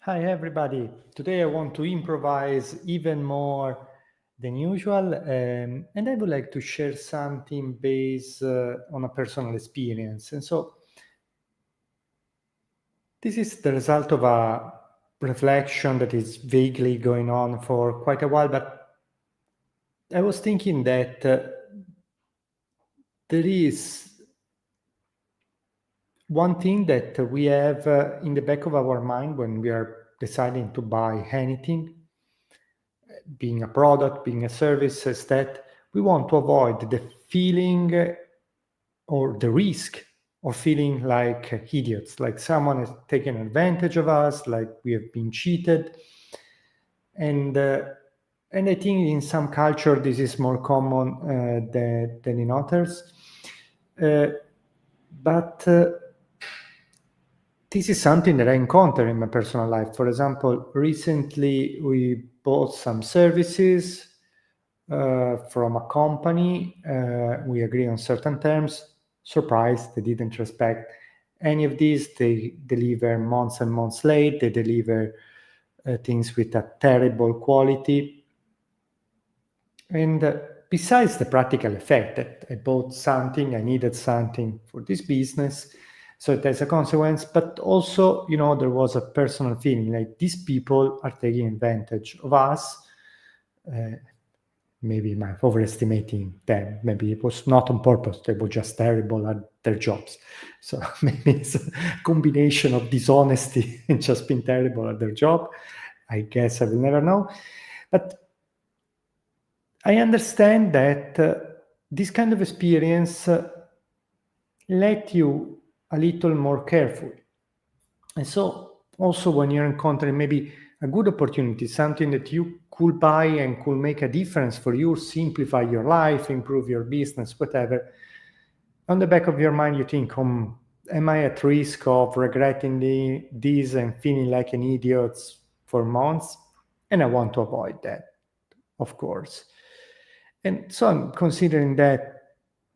Hi, everybody. Today I want to improvise even more than usual, and I would like to share something based on a personal experience. And so, this is the result of a reflection that is vaguely going on for quite a while, but I was thinking that there is one thing that we have in the back of our mind when we are deciding to buy anything, being a product, being a service, is that we want to avoid the feeling or the risk of feeling like idiots, like someone is taking advantage of us, like we have been cheated. And I think in some culture this is more common than in others. But this is something that I encounter in my personal life. For example, recently we bought some services from a company. We agree on certain terms. Surprise, they didn't respect any of these. They deliver months and months late. They deliver things with a terrible quality. And besides the practical effect that I bought something, I needed something for this business, so it has a consequence, but also, there was a personal feeling like these people are taking advantage of us. Maybe I'm overestimating them. Maybe it was not on purpose. They were just terrible at their jobs. So maybe it's a combination of dishonesty and just being terrible at their job. I guess I will never know. But I understand that this kind of experience let you a little more careful. And so also when you're encountering maybe a good opportunity, something that you could buy and could make a difference for you, simplify your life, improve your business, whatever, on the back of your mind, you think, am I at risk of regretting this and feeling like an idiot for months? And I want to avoid that, of course. And so I'm considering that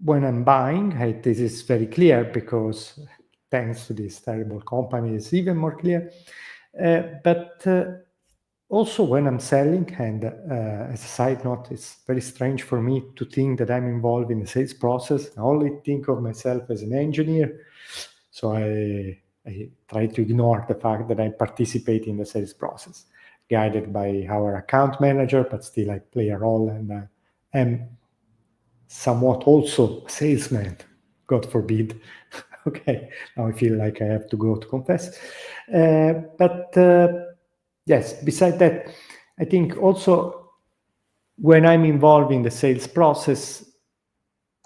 when I'm buying, this is very clear because thanks to this terrible company, it's even more clear. But also when I'm selling, and as a side note, it's very strange for me to think that I'm involved in the sales process. I only think of myself as an engineer. So I try to ignore the fact that I participate in the sales process, guided by our account manager, but still I play a role and am somewhat also a salesman, God forbid. Okay, now I feel like I have to go to confess. But yes, beside that, I think also when I'm involved in the sales process,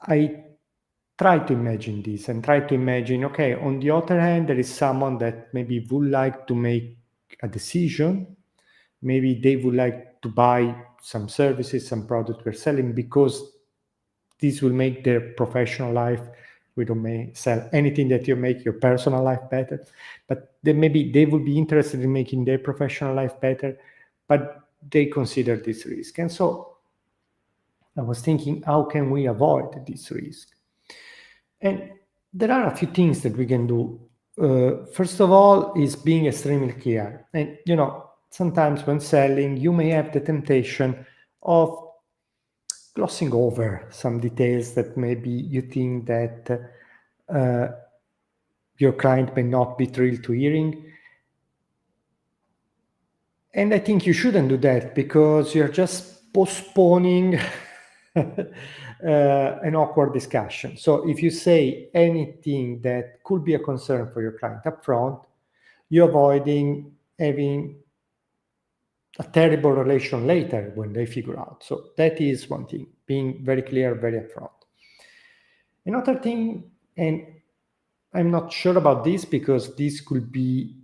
I try to imagine this and try to imagine, okay, on the other hand, there is someone that maybe would like to make a decision. Maybe they would like to buy some services, some product we're selling because this will make their professional life. We don't sell anything that you make your personal life better, but then maybe they will be interested in making their professional life better, but they consider this risk. And so I was thinking, how can we avoid this risk? And there are a few things that we can do. First of all, is being extremely clear. And sometimes when selling, you may have the temptation of glossing over some details that maybe you think that your client may not be thrilled to hearing. And I think you shouldn't do that because you're just postponing an awkward discussion. So if you say anything that could be a concern for your client up front, you're avoiding having a terrible relation later when they figure out. So that is one thing, being very clear, very upfront. Another thing, and I'm not sure about this because this could be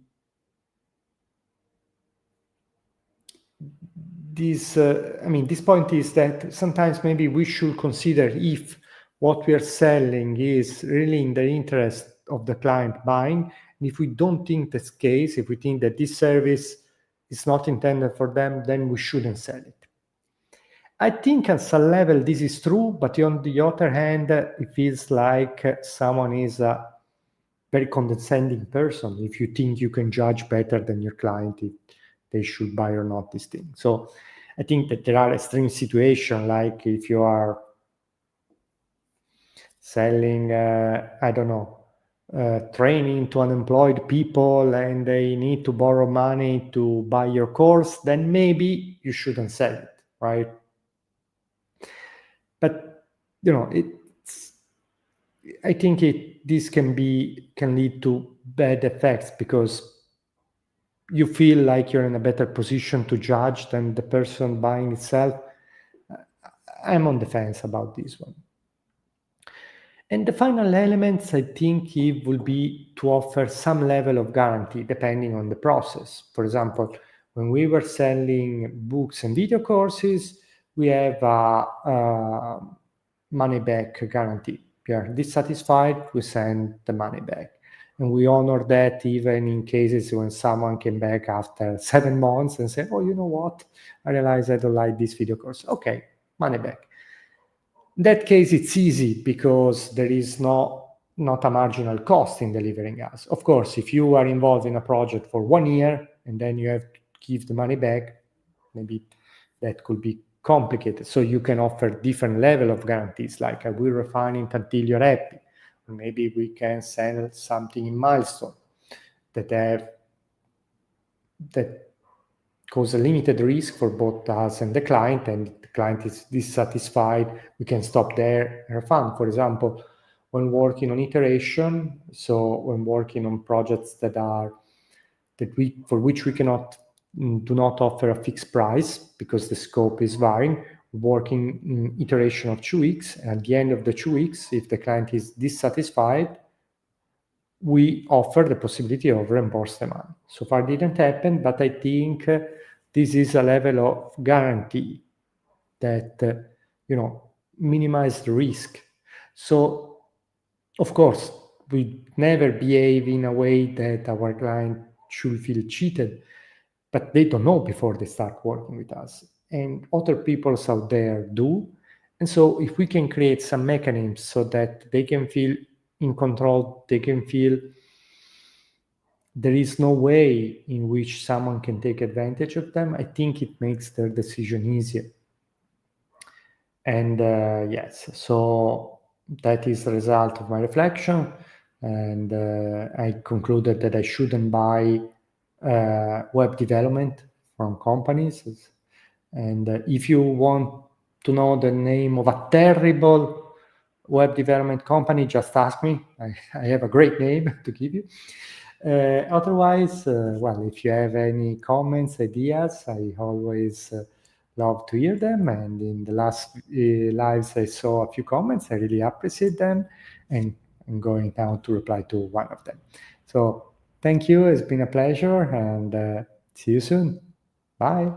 this point is that sometimes maybe we should consider if what we are selling is really in the interest of the client buying. And if we don't think that's the case, if we think that this service is not intended for them, then we shouldn't sell it. I think at some level this is true, but on the other hand, it feels like someone is very condescending person if you think you can judge better than your client if they should buy or not this thing. So I think that there are extreme situations, like if you are selling, I don't know, training to unemployed people and they need to borrow money to buy your course, then maybe you shouldn't sell it, right? But I think this can lead to bad effects because you feel like you're in a better position to judge than the person buying itself. I'm on the fence about this one. And the final elements, I think, it will be to offer some level of guarantee depending on the process. For example, when we were selling books and video courses, we have a money back guarantee. If you are dissatisfied, we send the money back. And we honor that even in cases when someone came back after 7 months and said, oh, you know what? I realized I don't like this video course. Okay, money back. In that case, it's easy because there is not a marginal cost in delivering us. Of course, if you are involved in a project for 1 year and then you have to give the money back, maybe that could be complicated. So you can offer different level of guarantees, like I will refine it until you're happy. Or maybe we can sell something in milestone that cause a limited risk for both us and the client, and if the client is dissatisfied, we can stop there and refund. For example, when working on iteration, so when working on projects for which we do not offer a fixed price because the scope is varying, working in iteration of 2 weeks, and at the end of the 2 weeks, if the client is dissatisfied, we offer the possibility of reimburse the money. So far didn't happen, but I think this is a level of guarantee that, minimize the risk. So, of course, we never behave in a way that our client should feel cheated, but they don't know before they start working with us. And other people out there do. And so if we can create some mechanisms so that they can feel in control, they can feel there is no way in which someone can take advantage of them, I think it makes their decision easier. And yes, so that is the result of my reflection. And I concluded that I shouldn't buy web development from companies. And if you want to know the name of a terrible web development company, just ask me. I have a great name to give you. Otherwise, well, if you have any comments, ideas, I always love to hear them. And in the last lives, I saw a few comments. I really appreciate them. And I'm going now to reply to one of them. So thank you. It's been a pleasure. And see you soon. Bye.